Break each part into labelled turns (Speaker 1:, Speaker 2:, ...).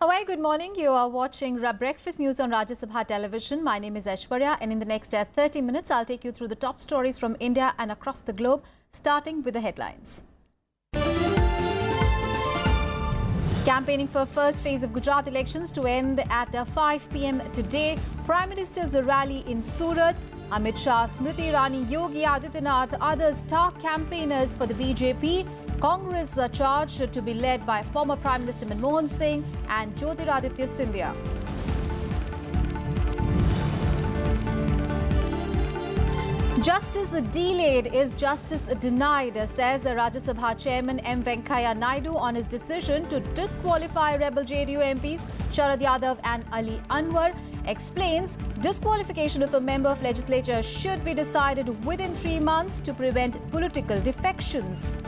Speaker 1: Hi, good morning. You are watching Breakfast News on Rajya Sabha television. My name is Aishwarya, and in the next 30 minutes, I'll take you through the top stories from India and across the globe, starting with the headlines. Campaigning for first phase of Gujarat elections to end at 5 p.m. today. Prime Minister's rally in Surat. Amit Shah, Smriti Irani, Yogi Adityanath, others top campaigners for the BJP. Congress charged to be led by former Prime Minister Manmohan Singh and Jyotiraditya Scindia. Justice delayed is justice denied, says Rajya Sabha Chairman M. Venkaiah Naidu on his decision to disqualify rebel JDU MPs Sharad Yadav and Ali Anwar. Explains disqualification of a member of legislature should be decided within 3 months to prevent political defections.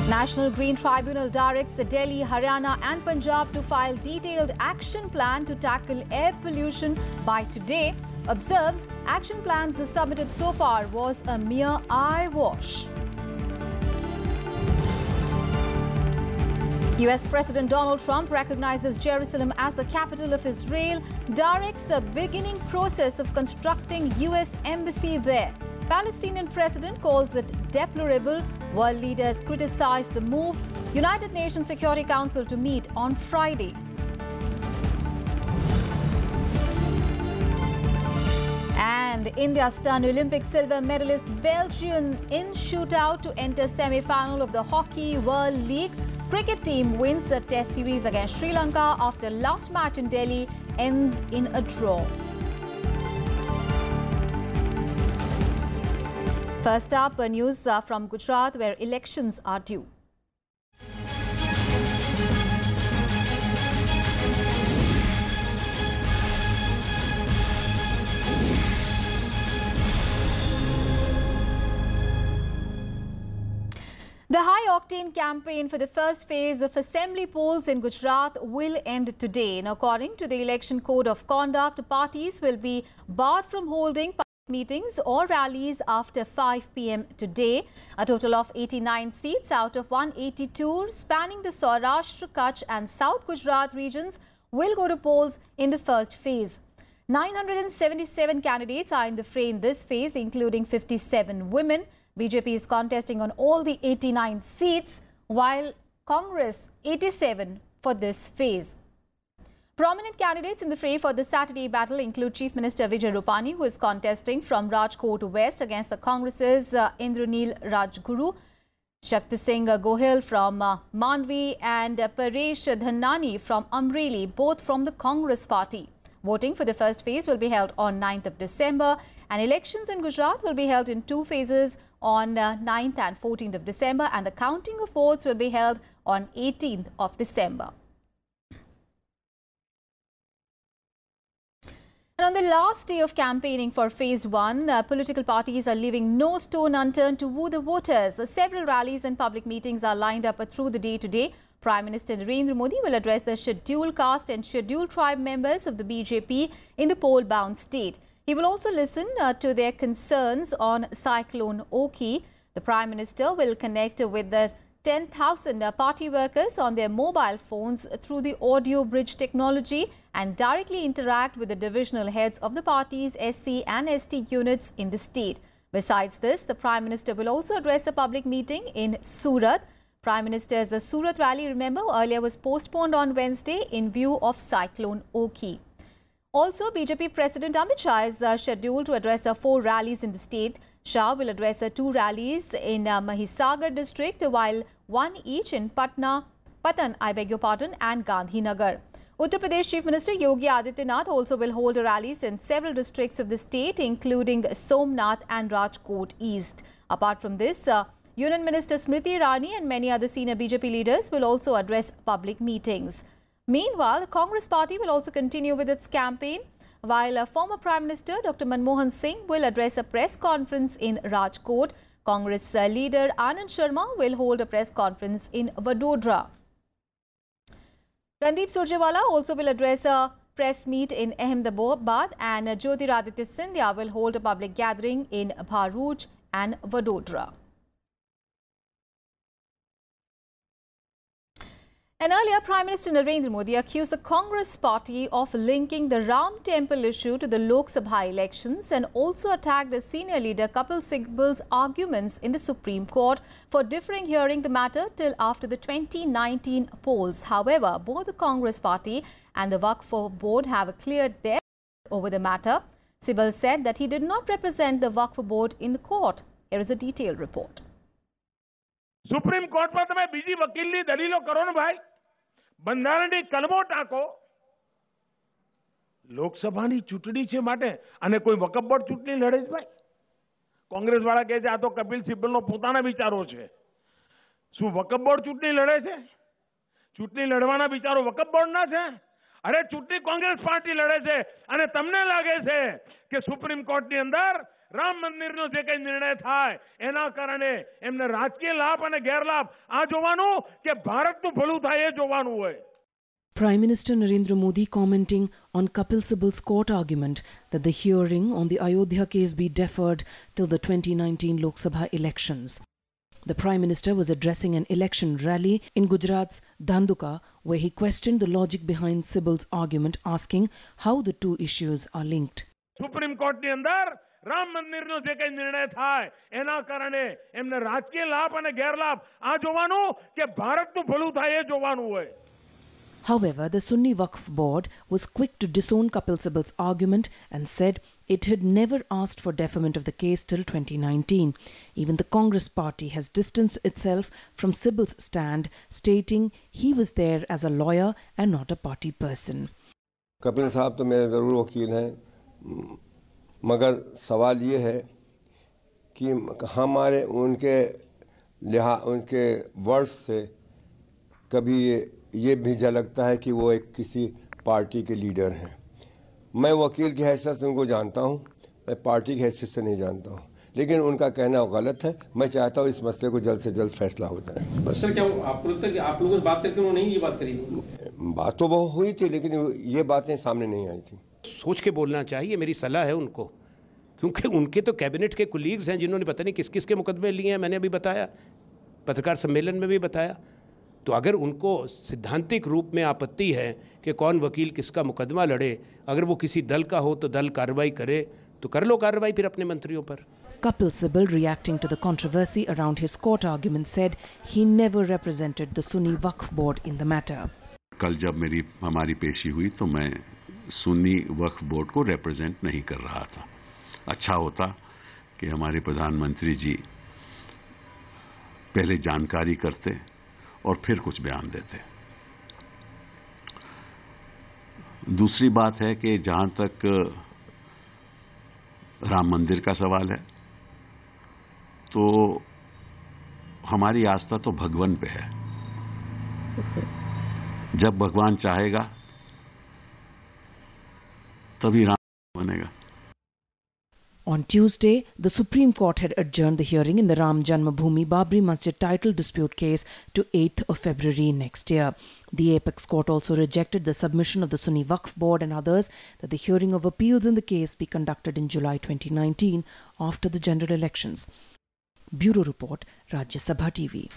Speaker 1: National Green Tribunal directs the Delhi, Haryana and Punjab to file detailed action plan to tackle air pollution by today. Observes action plans submitted so far was a mere eyewash. US President Donald Trump recognizes Jerusalem as the capital of Israel, directs the beginning process of constructing US embassy there. Palestinian president calls it deplorable. World leaders criticize the move. United Nations Security Council to meet on Friday. And India stunned Olympic silver medalist Belgium in shootout to enter semi-final of the Hockey World League. Cricket team wins a test series against Sri Lanka after last match in Delhi ends in a draw. First up, news from Gujarat, where elections are due. The high-octane campaign for the first phase of assembly polls in Gujarat will end today. And according to the Election Code of Conduct, parties will be barred from holding meetings or rallies after 5 p.m. today. A total of 89 seats out of 182 spanning the Saurashtra, Kutch and South Gujarat regions will go to polls in the first phase. 977 candidates are in the fray in this phase, including 57 women. BJP is contesting on all the 89 seats, while Congress 87 for this phase. Prominent candidates in the fray for the Saturday battle include Chief Minister Vijay Rupani, who is contesting from Rajkot West against the Congress's Indranil Rajguru, Shakti Singh Gohil from Mandvi and Paresh Dhannani from Amreli, both from the Congress party. Voting for the first phase will be held on 9th of December, and elections in Gujarat will be held in 2 phases on 9th and 14th of December, and the counting of votes will be held on 18th of December. And on the last day of campaigning for Phase 1, political parties are leaving no stone unturned to woo the voters. Several rallies and public meetings are lined up through the day today. Prime Minister Narendra Modi will address the scheduled caste and scheduled tribe members of the BJP in the poll-bound state. He will also listen to their concerns on Cyclone Oki. The Prime Minister will connect with the 10,000 party workers on their mobile phones through the audio bridge technology and directly interact with the divisional heads of the party's SC and ST units in the state. Besides this, the Prime Minister will also address a public meeting in Surat. Prime Minister's Surat rally, remember, earlier was postponed on Wednesday in view of Cyclone Oki. Also, BJP President Amit Shah is scheduled to address 4 rallies in the state. Shah will address 2 rallies in Mahisagar district, while 1 each in Patan, and Gandhinagar. Uttar Pradesh Chief Minister Yogi Adityanath also will hold rallies in several districts of the state, including Somnath and Rajkot East. Apart from this, Union Minister Smriti Irani and many other senior BJP leaders will also address public meetings. Meanwhile, the Congress party will also continue with its campaign, while former Prime Minister Dr. Manmohan Singh will address a press conference in Rajkot. Congress leader Anand Sharma will hold a press conference in Vadodara. Randeep Surjewala also will address a press meet in Ahmedabad, and Jyotiraditya Scindia will hold a public gathering in Bharuch and Vadodara. And earlier, Prime Minister Narendra Modi accused the Congress party of linking the Ram temple issue to the Lok Sabha elections and also attacked the senior leader Kapil Sibal's arguments in the Supreme Court for deferring hearing the matter till after the 2019 polls. However, both the Congress party and the Waqf board have cleared their over the matter. Sibal said that he did not represent the Waqf board in the court. Here is a detailed report.
Speaker 2: Supreme court પર તમે બીજી વકીલની દલીલો કરો ને ભાઈ, બંધારણની કલમો ટાંકો. લોકસભાની ચૂંટણી છે માટે અને કોઈ વકફ બોર્ડ ચૂંટણી લડે છે ભાઈ? કોંગ્રેસ વાળા કહે છે આ તો કપિલ સિબ્બલનો પોતાના વિચારો છે. શું વકફ બોર્ડ ચૂંટણી લડે છે? ચૂંટણી લડવાના વિચારો વકફ બોર્ડના છે? અરે ચૂંટણી કોંગ્રેસ પાર્ટી લડે છે અને તમને લાગે છે કે સુપ્રીમ કોર્ટની અંદર રામ મંદિરનો જે કંઈ નિર્ણય થાય એના કારણે એમને રાજકીય લાભ અને ગેરલાભ આ જોવાનું કે ભારતનું ભલું થાય એ જોવાનું હોય.
Speaker 3: Prime Minister Narendra Modi commenting on Kapil Sibal's court argument that the hearing on the Ayodhya case be deferred till the 2019 Lok Sabha elections. The Prime Minister was addressing an election rally in Gujarat's Dhanduka, where he questioned the logic behind Sibal's argument, asking how the two issues are linked.
Speaker 2: Supreme કોર્ટની અંદર રામ મંદિરનો જે કંઈ નિર્ણય થાય એના કારણે એમને રાજકીય લાભ અને ગેરલાભ આ જોવાનું કે ભારતનું ભલું થાય એ જોવાનું હોય.
Speaker 3: However, the Sunni Waqf board was quick to disown Kapil Sibal's argument and said it had never asked for deferment of the case till 2019. Even the Congress party has distanced itself from Sibal's stand, stating he was there as a lawyer and not a party person.
Speaker 4: Kapil साहब तो मेरे ज़रूर वकील हैं, मगर सवाल ये है कि हमारे उनके वर्ड्स से कभी ये भी झलकता है कि वो एक किसी पार्टी के लीडर हैं. मैं वकील की हैसियत से उनको जानता हूँ, मैं पार्टी की हैसियत से नहीं जानता हूँ, लेकिन उनका कहना गलत है. मैं चाहता हूँ इस मसले को जल्द से जल्द फैसला हो जाए. बस
Speaker 5: सर, क्या आपको लगता है कि आप लोगों से बात करके उन्होंने नहीं ये बात करी?
Speaker 4: बात तो बहुत हुई थी, लेकिन ये बातें सामने नहीं आई थी.
Speaker 6: सोच के बोलना चाहिए, मेरी सलाह है उनको, क्योंकि उनके तो कैबिनेट के कुलीग्स हैं जिन्होंने पता नहीं किस किस के मुकदमे लिए हैं. मैंने अभी बताया, पत्रकार सम्मेलन में भी बताया. तो अगर उनको सिद्धांतिक रूप में आपत्ति है कि कौन वकील किसका मुकदमा लड़े, अगर वो किसी दल का हो तो दल कार्रवाई करे, तो कर लो कार्रवाई फिर अपने मंत्रियों पर.
Speaker 3: Kapil Sibal, reacting to the controversy around his court argument, said he never represented the Sunni Waqf board in the matter.
Speaker 7: कल जब हमारी पेशी हुई तो मैं सुन्नी वक्फ बोर्ड को रिप्रेजेंट नहीं कर रहा था. अच्छा होता कि हमारे प्रधानमंत्री जी पहले जानकारी करते और फिर कुछ बयान देते. दूसरी बात है कि जहां तक राम मंदिर का सवाल है, तो हमारी आस्था तो भगवान पे है. जब भगवान चाहेगा तभी राम बनेगा.
Speaker 3: On Tuesday, the Supreme Court had adjourned the hearing in the Ram Janmabhoomi Babri Masjid title dispute case to 8th of February next year. The apex court also rejected the submission of the Sunni Waqf board and others that the hearing of appeals in the case be conducted in July 2019 after the general elections. Bureau Report, Rajya Sabha TV.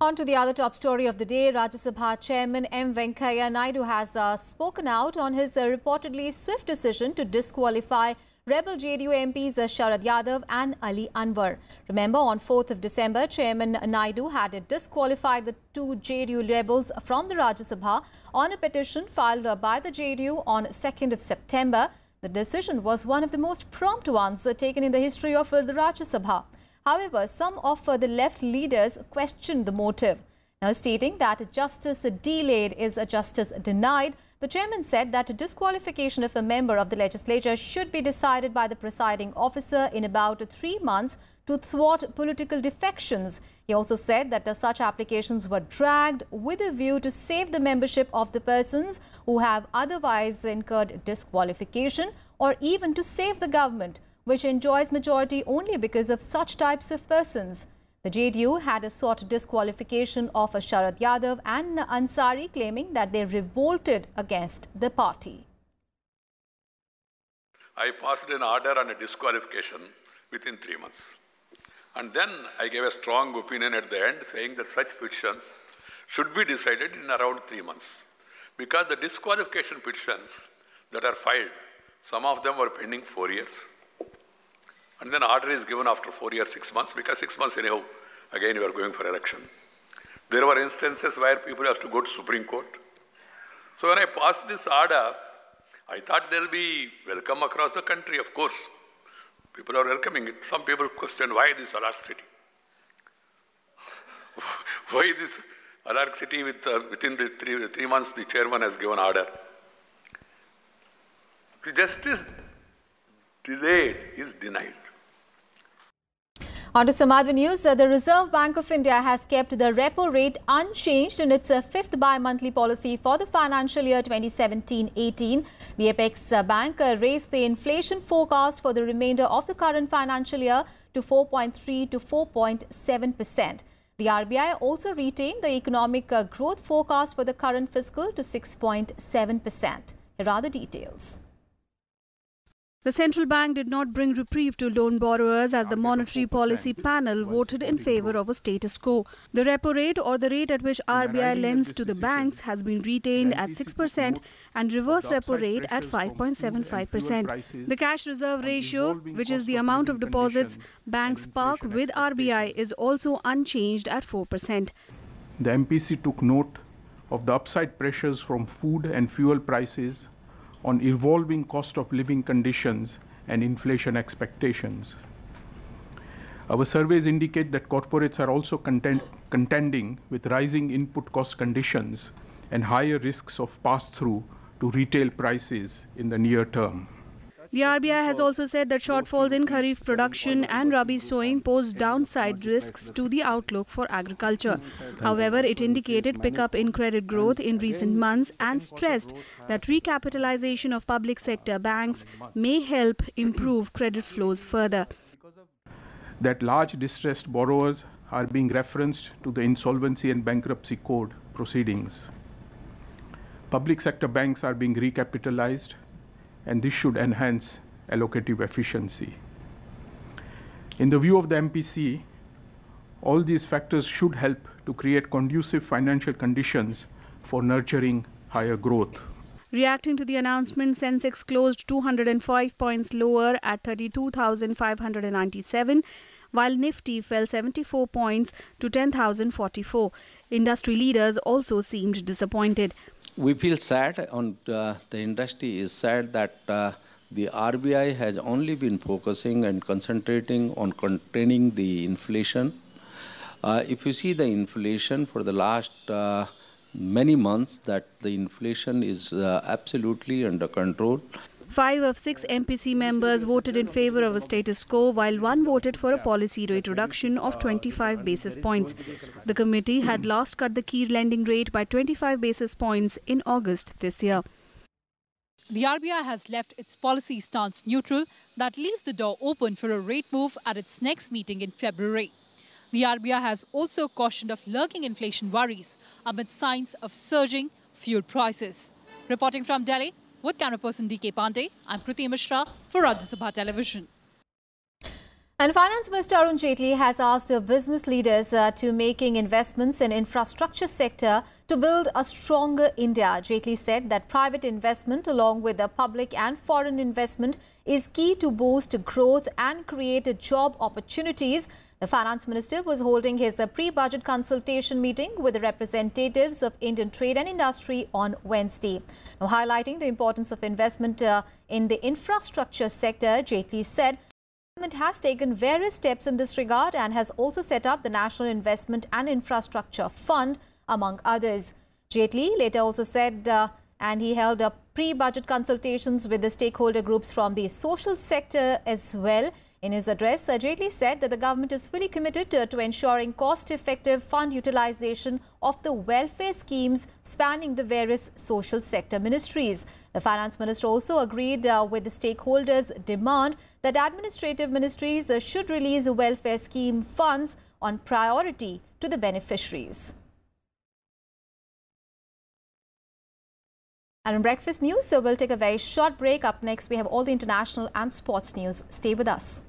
Speaker 1: On to the other top story of the day. Rajya Sabha Chairman M. Venkaiah Naidu has spoken out on his reportedly swift decision to disqualify rebel JDU MPs Sharad Yadav and Ali Anwar. Remember, on 4th of December, Chairman Naidu had disqualified the two JDU rebels from the Rajya Sabha on a petition filed by the JDU on 2nd of September. The decision was one of the most prompt ones taken in the history of the Rajya Sabha. However, some of the left leaders questioned the motive. Now, stating that justice delayed is justice denied, the chairman said that disqualification of a member of the legislature should be decided by the presiding officer in about 3 months to thwart political defections. He also said that such applications were dragged with a view to save the membership of the persons who have otherwise incurred disqualification, or even to save the government, which enjoys majority only because of such types of persons. The JDU had sought disqualification of Sharad Yadav and Ansari, claiming that they revolted against the party.
Speaker 8: I passed an order on a disqualification within 3 months. And then I gave a strong opinion at the end saying that such petitions should be decided in around 3 months. Because the disqualification petitions that are filed, some of them were pending 4 years. And then order is given after 4 years, 6 months, because 6 months anyhow, again you are going for election. There were instances where people have to go to Supreme Court. So when I passed this order, I thought there will be welcome across the country, of course. People are welcoming it. Some people question why this alarcity. Why this alarcity within the three months the chairman has given order. The justice delayed is denied.
Speaker 1: On to some other news, the Reserve Bank of India has kept the repo rate unchanged in its fifth bi-monthly policy for the financial year 2017-18. The Apex Bank raised the inflation forecast for the remainder of the current financial year to 4.3 to 4.7%. The RBI also retained the economic growth forecast for the current fiscal to 6.7%. Here are the details.
Speaker 9: The central bank did not bring reprieve to loan borrowers as the monetary policy panel voted in favour of a status quo. The repo rate, or the rate at which RBI lends to the banks, has been retained at 6% and reverse repo rate at 5.75%. The cash reserve ratio, which is the amount of deposits banks park with RBI, is also unchanged at 4%.
Speaker 10: The MPC took note of the upside pressures from food and fuel prices on evolving cost of living conditions and inflation expectations. Our surveys indicate that corporates are also contending with rising input cost conditions and higher risks of pass-through to retail prices in the near term.
Speaker 9: The RBI has also said that shortfalls in Kharif production and Rabi sowing pose downside risks to the outlook for agriculture. However, it indicated pickup in credit growth in recent months and stressed that recapitalization of public sector banks may help improve credit flows further.
Speaker 10: That large distressed borrowers are being referenced to the Insolvency and Bankruptcy Code proceedings. Public sector banks are being recapitalized, and this should enhance allocative efficiency. In the view of the MPC, all these factors should help to create conducive financial conditions for nurturing higher growth.
Speaker 9: Reacting to the announcement, Sensex closed 205 points lower at 32,597, while Nifty fell 74 points to 10,044. Industry leaders also seemed disappointed.
Speaker 11: We feel sad, the industry is sad that the RBI has only been focusing and concentrating on containing the inflation. If you see the inflation for the last many months, that the inflation is absolutely under control.
Speaker 9: 5 of 6 MPC members voted in favour of a status quo, while 1 voted for a policy rate reduction of 25 basis points. The committee had last cut the key lending rate by 25 basis points in August this year.
Speaker 12: The RBI has left its policy stance neutral. That leaves the door open for a rate move at its next meeting in February. The RBI has also cautioned of lurking inflation worries amid signs of surging fuel prices. Reporting from Delhi, with camera person D.K. Pandey, I'm Kriti Mishra for Rajya Sabha Television.
Speaker 1: And Finance Minister Arun Jaitley has asked business leaders to making investments in infrastructure sector to build a stronger India. Jaitley said that private investment along with the public and foreign investment is key to boost growth and create job opportunities. The Finance Minister was holding his pre-budget consultation meeting with the representatives of Indian trade and industry on Wednesday. Now, highlighting the importance of investment in the infrastructure sector, Jaitley said the government has taken various steps in this regard and has also set up the National Investment and Infrastructure Fund, among others. Jaitley later also said and he held pre-budget consultations with the stakeholder groups from the social sector as well. In his address, Jaitley said that the government is fully committed to ensuring cost-effective fund utilization of the welfare schemes spanning the various social sector ministries. The Finance Minister also agreed with the stakeholders' demand that administrative ministries should release welfare scheme funds on priority to the beneficiaries. And in breakfast news, so we'll take a very short break. Up next, we have all the international and sports news. Stay with us.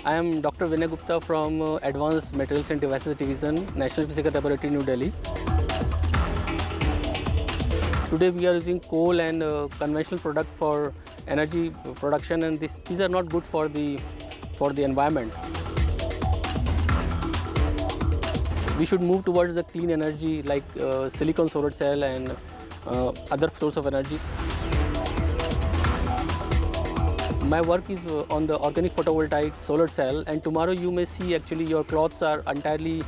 Speaker 13: I am Dr. Vinay Gupta from Advanced Materials and Devices Division, National Physical Laboratory, New Delhi. Today we are using coal and conventional product for energy production, and these are not good for the environment. We should move towards the clean energy like silicon solar cell and other source of energy. My work is on the organic photovoltaic solar cell, and tomorrow you may see actually your clothes are entirely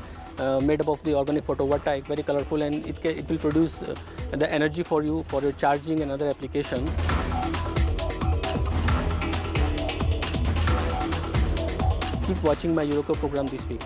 Speaker 13: made up of the organic photovoltaic, very colorful, and it will produce the energy for you for your charging and other applications. Keep watching my Eurocop program this week.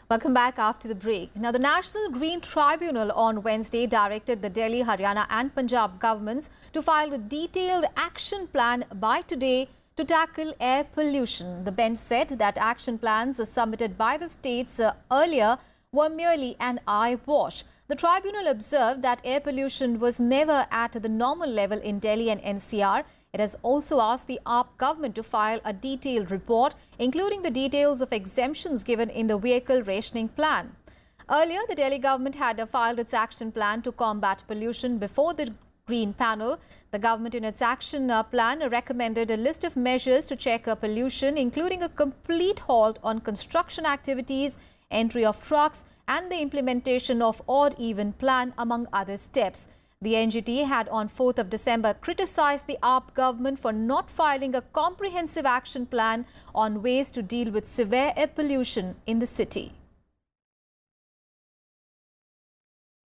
Speaker 1: Welcome back after the break. Now, the National Green Tribunal on Wednesday directed the Delhi, Haryana and Punjab governments to file a detailed action plan by today to tackle air pollution. The bench said that action plans submitted by the states earlier were merely an eyewash. The tribunal observed that air pollution was never at the normal level in Delhi and NCR. It has also asked the AAP government to file a detailed report, including the details of exemptions given in the vehicle rationing plan. Earlier, the Delhi government had filed its action plan to combat pollution before the Green Panel. The government in its action plan recommended a list of measures to check pollution, including a complete halt on construction activities, entry of trucks and the implementation of odd-even plan, among other steps. The NGT had on 4th of December criticized the AAP government for not filing a comprehensive action plan on ways to deal with severe air pollution in the city.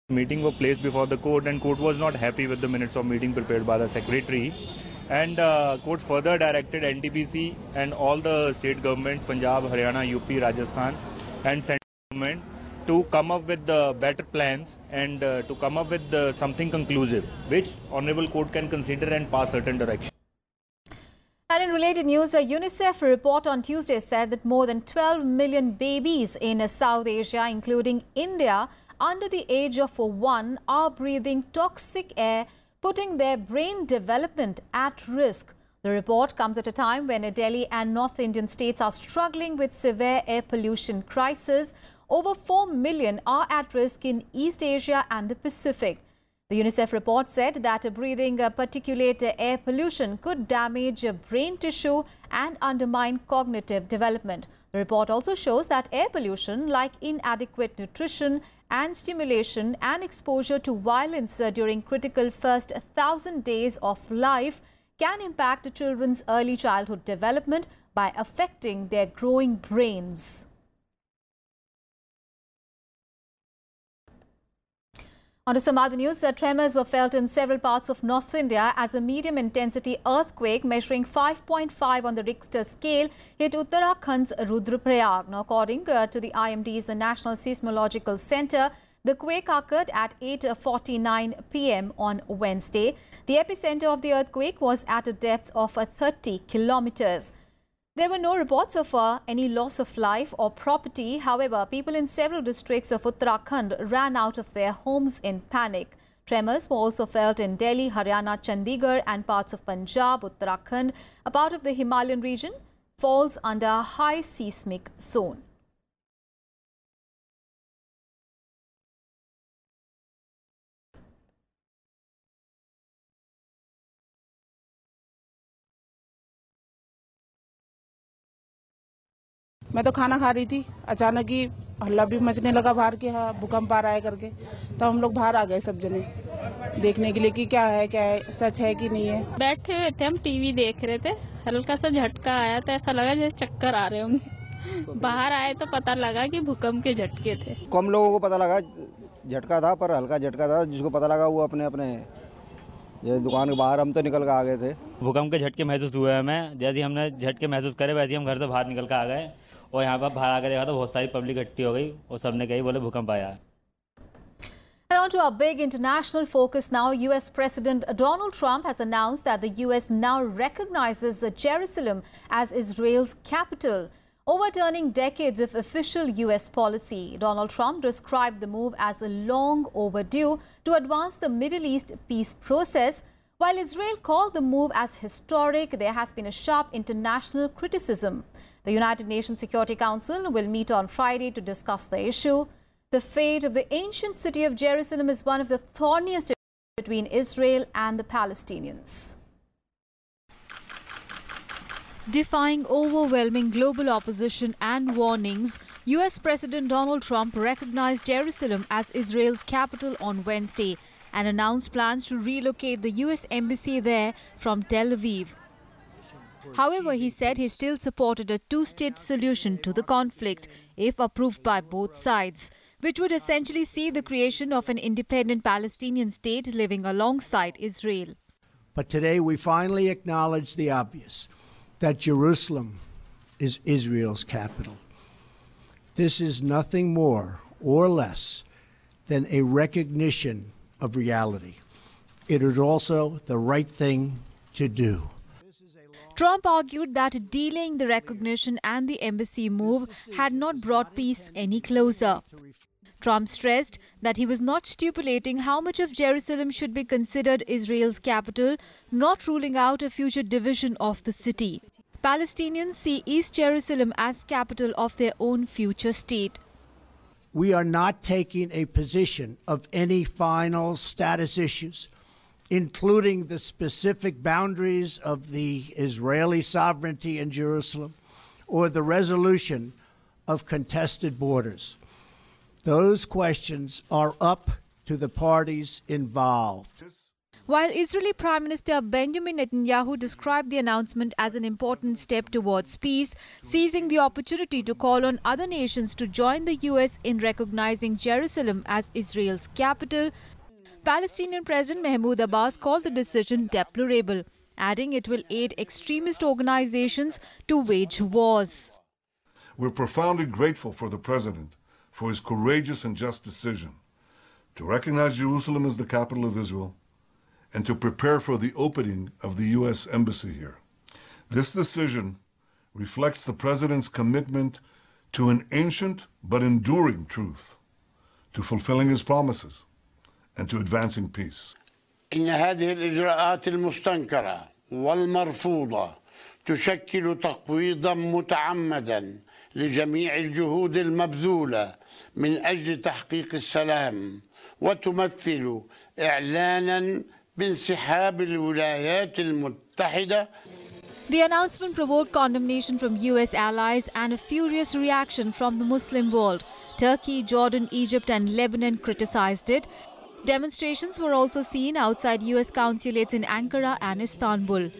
Speaker 14: Meeting were placed before the court, and court was not happy with the minutes of meeting prepared by the secretary, and court further directed NTPC and all the state governments, Punjab, Haryana, UP, Rajasthan and central government to come up with the better plans and to come up with something conclusive, which Honorable Court can consider and pass certain direction.
Speaker 1: And in related news, a UNICEF report on Tuesday said that more than 12 million babies in South Asia, including India, under the age of 1 are breathing toxic air, putting their brain development at risk. The report comes at a time when Delhi and North Indian states are struggling with severe air pollution crisis. Over 4 million are at risk in East Asia and the Pacific. The UNICEF report said that breathing particulate air pollution could damage brain tissue and undermine cognitive development. The report also shows that air pollution, like inadequate nutrition and stimulation and exposure to violence during critical first 1,000 days of life, can impact children's early childhood development by affecting their growing brains. On to some other news, tremors were felt in several parts of North India as a medium-intensity earthquake measuring 5.5 on the Richter scale hit Uttarakhand's Rudraprayag. Now, according to the IMD's National Seismological Center, the quake occurred at 8:49 p.m. on Wednesday. The epicenter of the earthquake was at a depth of 30 kilometers. There were no reports of any loss of life or property. However, people in several districts of Uttarakhand ran out of their homes in panic. Tremors were also felt in Delhi, Haryana, Chandigarh and parts of Punjab. Uttarakhand, a part of the Himalayan region, falls under a high seismic zone.
Speaker 15: मैं तो खाना खा रही थी, अचानक ही हल्ला भी मचने लगा बाहर के, हाँ भूकंप आ रहा है करके। तो हम लोग बाहर आ गए सब जने देखने के लिए कि क्या है, सच है कि नहीं है।
Speaker 16: बैठे हुए थे, हम टीवी देख रहे थे, हल्का सा झटका आया तो ऐसा लगा जैसे चक्कर आ रहे होंगे। बाहर आए तो पता लगा कि भूकंप के झटके थे।
Speaker 17: कम लोगों को पता लगा झटका था, पर हल्का झटका था। जिसको पता लगा वो अपने ये दुकान के बाहर हम तो निकल के आ गए थे।
Speaker 18: भूकंप के झटके महसूस हुए हमें, जैसे ही हमने झटके महसूस करे वैसे ही हम घर से बाहर निकल के आ गए और यहाँ पर बाहर आकर देखा तो बहुत सारी पब्लिक इकट्ठी हो गई और सबने कही बोले भूकंप आया है।
Speaker 1: And on to our big international focus now. US President Donald Trump has announced that the US now recognizes Jerusalem as Israel's capital, overturning decades of official US policy. Donald Trump described the move as a long overdue to advance the Middle East peace process. While Israel called the move as historic, there has been a sharp international criticism. The United Nations Security Council will meet on Friday to discuss the issue. The fate of the ancient city of Jerusalem is one of the thorniest between Israel and the Palestinians.
Speaker 9: Defying overwhelming global opposition and warnings, US President Donald Trump recognized Jerusalem as Israel's capital on Wednesday and announced plans to relocate the US embassy there from Tel Aviv. However, he said he still supported a two-state solution to the conflict if approved by both sides, which would essentially see the creation of an independent Palestinian state living alongside Israel.
Speaker 19: But today we finally acknowledge the obvious, that Jerusalem is Israel's capital. This is nothing more or less than a recognition of reality. It is also the right thing to do.
Speaker 9: Trump argued that delaying the recognition and the embassy move had not brought peace any closer. Trump stressed that he was not stipulating how much of Jerusalem should be considered Israel's capital, not ruling out a future division of the city. Palestinians see East Jerusalem as capital of their own future state.
Speaker 19: We are not taking a position of any final status issues, including the specific boundaries of the Israeli sovereignty in Jerusalem or the resolution of contested borders. Those questions are up to the parties involved.
Speaker 9: While Israeli Prime Minister Benjamin Netanyahu described the announcement as an important step towards peace, seizing the opportunity to call on other nations to join the US in recognizing Jerusalem as Israel's capital, Palestinian President Mahmoud Abbas called the decision deplorable, adding it will aid extremist organizations to wage wars.
Speaker 20: We're profoundly grateful for the President for his courageous and just decision to recognize Jerusalem as the capital of Israel and to prepare for the opening of the U.S. Embassy here. This decision reflects the President's commitment to an ancient but enduring truth, to fulfilling his promises, and to advancing peace.
Speaker 21: إن هذه الإجراءات المستنكرة والمرفوضة تشكل تقويضا متعمدا لجميع الجهود المبذولة من أجل تحقيق السلام وتمثل إعلانا بانسحاب الولايات المتحدة.
Speaker 9: The announcement provoked condemnation from US allies and a furious reaction from the Muslim world. Turkey, Jordan, Egypt and Lebanon criticized it. Demonstrations were also seen outside US consulates in Ankara and Istanbul.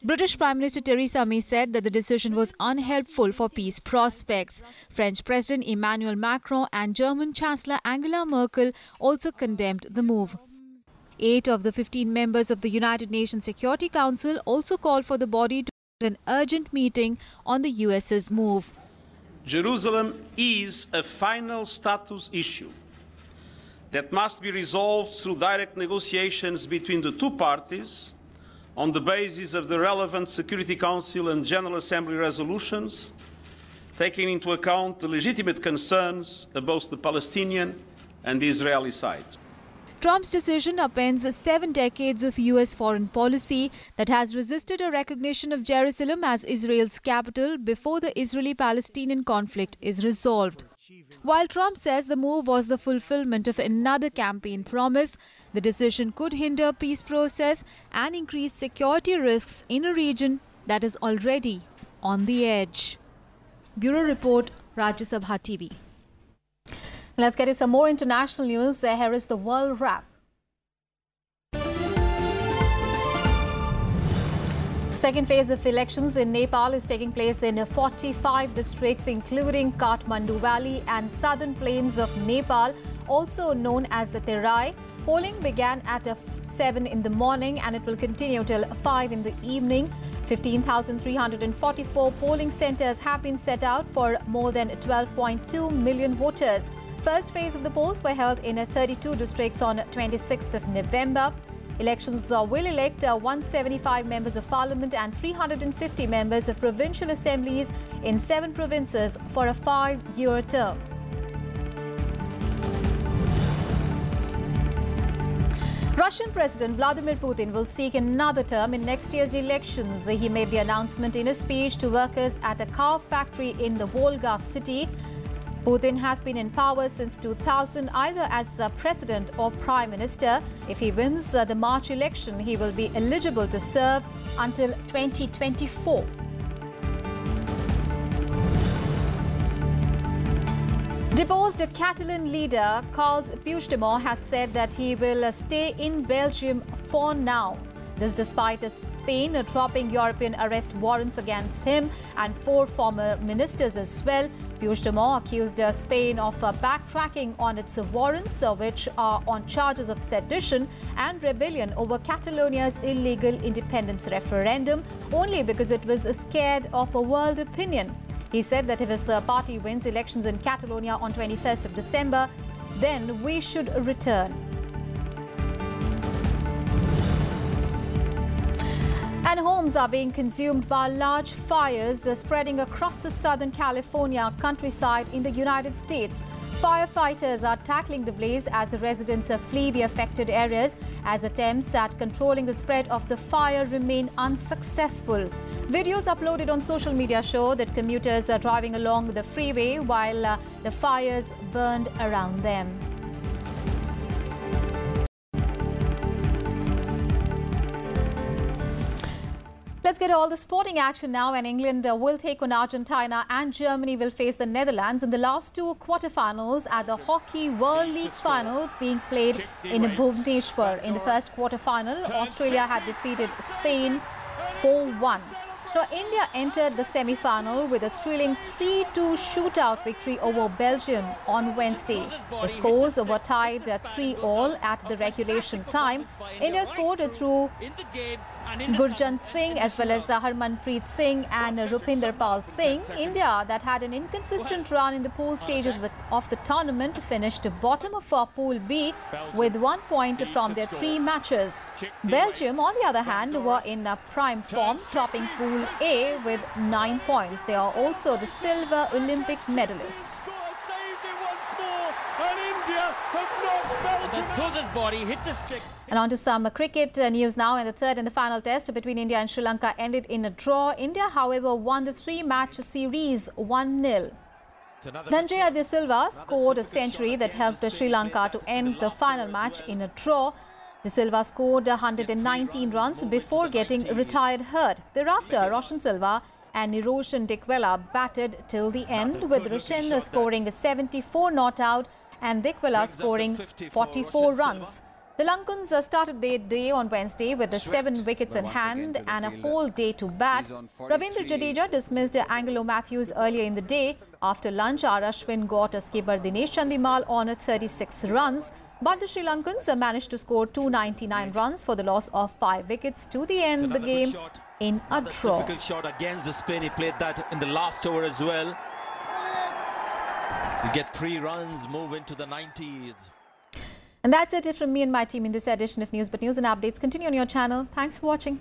Speaker 9: British Prime Minister Theresa May said that the decision was unhelpful for peace prospects. French President Emmanuel Macron and German Chancellor Angela Merkel also condemned the move. 8 of the 15 members of the United Nations Security Council also called for the body to hold an urgent meeting on the US's move.
Speaker 22: Jerusalem is a final status issue that must be resolved through direct negotiations between the two parties on the basis of the relevant Security Council and General Assembly resolutions, taking into account the legitimate concerns of both the Palestinian and the Israeli sides.
Speaker 9: Trump's decision upends 7 decades of US foreign policy that has resisted a recognition of Jerusalem as Israel's capital before the Israeli-Palestinian conflict is resolved. While Trump says the move was the fulfillment of another campaign promise, the decision could hinder peace process and increase security risks in a region that is already on the edge. Bureau Report, Rajya Sabha TV.
Speaker 1: Let's get you some more international news. Here is the World Wrap. Second phase of elections in Nepal is taking place in 45 districts, including Kathmandu Valley and southern plains of Nepal, also known as the Terai. Polling began at 7 in the morning and it will continue till 5 in the evening. 15,344 polling centres have been set out for more than 12.2 million voters. First phase of the polls were held in 32 districts on 26th of November. Elections will elect 175 members of parliament and 350 members of provincial assemblies in 7 provinces for a 5-year term. Russian President Vladimir Putin will seek another term in next year's elections. He made the announcement in a speech to workers at a car factory in the Volga city. Putin has been in power since 2000, either as president or prime minister. If he wins the March election, he will be eligible to serve until 2024. Deposed Catalan leader Carles Puigdemont has said that he will stay in Belgium for now. This despite Spain dropping European arrest warrants against him and 4 former ministers as well. Puigdemont accused Spain of backtracking on its warrants, which are on charges of sedition and rebellion over Catalonia's illegal independence referendum, only because it was scared of a world opinion. He said that if his party wins elections in Catalonia on 21st of December, then we should return. And homes are being consumed by large fires spreading across the southern California countryside in the United States. Firefighters are tackling the blaze as residents flee the affected areas as attempts at controlling the spread of the fire remain unsuccessful. Videos uploaded on social media show that commuters are driving along the freeway while the fires burned around them. Let's get all the sporting action now, and England will take on Argentina and Germany will face the Netherlands in the last 2 quarterfinals at the Hockey World League final being played in Bhubaneswar. In the first quarterfinal, Australia had defeated Spain 4-1. Now, India entered the semi-final with a thrilling 3-2 shootout victory over Belgium on Wednesday. The scores were tied 3-all at the regulation time. India scored through Gurjant Singh as well as Harmanpreet Singh and Rupinder Pal Singh. India, that had an inconsistent run in the pool stages of the tournament, finished bottom of Pool B with 1 point from their 3 matches. Belgium, on the other hand, were in prime form, topping Pool A with 9 points. They are also the silver Olympic medalists.
Speaker 2: And India have knocked Belgium out. His body hits the stick.
Speaker 1: And on to some cricket news now. In the third and the final test between India and Sri Lanka ended in a draw. India, however, won the 3-match series 1-0. Dhanjaya De Silva scored a century that helped Sri Lanka to end the final match in a draw. De Silva scored 119 runs before getting retired hurt. Thereafter, Roshan Silva and Niroshan Dikwela batted till the end, with Roshan scoring 74 not out and Dikwela scoring 44 runs. The Lankans started their day on Wednesday with 7 wickets in hand and a whole day to bat. Ravindra Jadeja dismissed Angelo Matthews earlier in the day. After lunch, R. Ashwin got skipper Dinesh Chandimal on 36 runs. But the Sri Lankans managed to score 299 runs for the loss of 5 wickets to the end of the game in a draw.
Speaker 2: Difficult shot against the spin. He played that in the last over as well. You get 3 runs, move into the 90s.
Speaker 1: And that's it from me and my team in this edition of News. But news and updates continue on your channel. Thanks for watching.